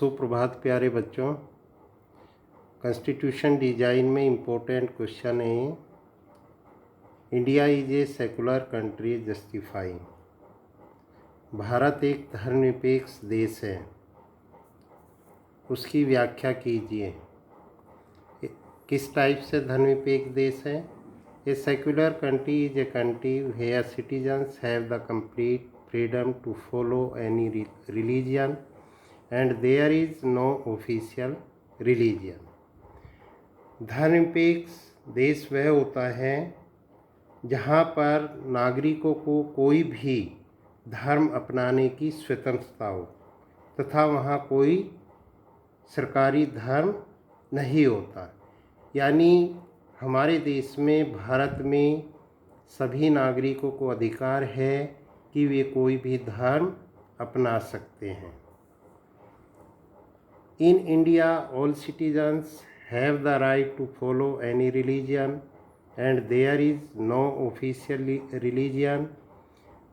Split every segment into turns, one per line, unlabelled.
सुप्रभात प्यारे बच्चों। कॉन्स्टिट्यूशन डिजाइन में इम्पोर्टेंट क्वेश्चन है, India is A secular country justifying. Bharat एक धर्मनिरपेक्ष देश है, उसकी व्याख्या कीजिए। किस टाइप से धर्मनिरपेक्ष देश है? A secular country is a country where citizens have the complete freedom to follow any religion and there is no official religion। धर्मनिरपेक्ष देश वह होता है जहाँ पर नागरिकों को कोई भी धर्म अपनाने की स्वतंत्रता हो तथा वहाँ कोई सरकारी धर्म नहीं होता। यानी हमारे देश में, भारत में सभी नागरिकों को अधिकार है कि वे कोई भी धर्म अपना सकते हैं। In India, all citizens have the right to follow any religion and there is no official religion।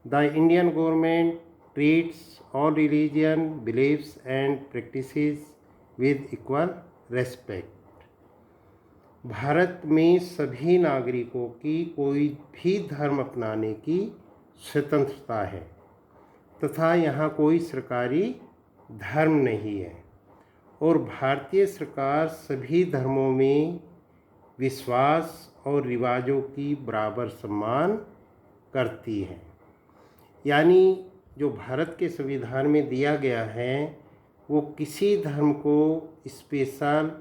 The Indian government treats all religion, beliefs and practices with equal respect। Bharat में सभी नागरिकों की कोई भी धर्म अपनाने की स्वतंत्रता है तथा यहाँ कोई सरकारी धर्म नहीं है और भारतीय सरकार सभी धर्मों में विश्वास और रिवाजों की बराबर सम्मान करती है। यानी जो भारत के संविधान में दिया गया है वो किसी धर्म को स्पेशल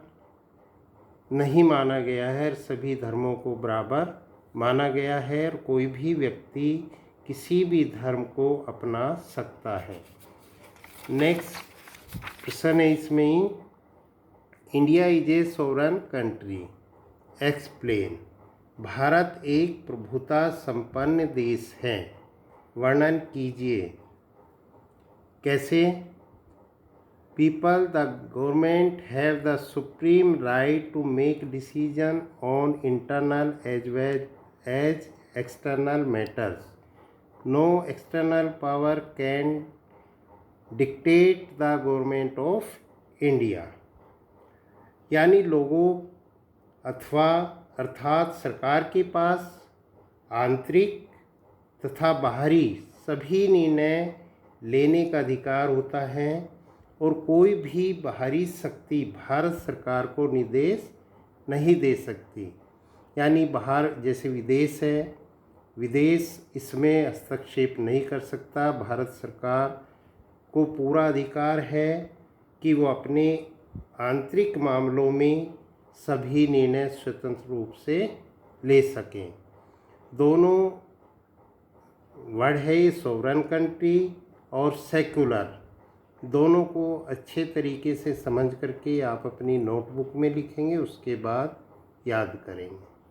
नहीं माना गया है, सभी धर्मों को बराबर माना गया है और कोई भी व्यक्ति किसी भी धर्म को अपना सकता है। नेक्स्ट क्वेश्चन है इसमें, India is a sovereign country explain. Bharat एक प्रभुता संपन्न देश है, वर्णन कीजिए। कैसे? People the government have the supreme right to make decision on internal as well as external matters. No external power can dictate the government of India. यानी लोगों अर्थात सरकार के पास आंतरिक तथा बाहरी सभी निर्णय लेने का अधिकार होता है और कोई भी बाहरी शक्ति भारत सरकार को निर्देश नहीं दे सकती। यानी बाहर जैसे विदेश है, विदेश इसमें हस्तक्षेप नहीं कर सकता। भारत सरकार को पूरा अधिकार है कि वो अपने आंतरिक मामलों में सभी निर्णय स्वतंत्र रूप से ले सकें। दोनों वर्ड है सॉवरन कंट्री और सेकुलर, दोनों को अच्छे तरीके से समझ करके आप अपनी नोटबुक में लिखेंगे, उसके बाद याद करेंगे।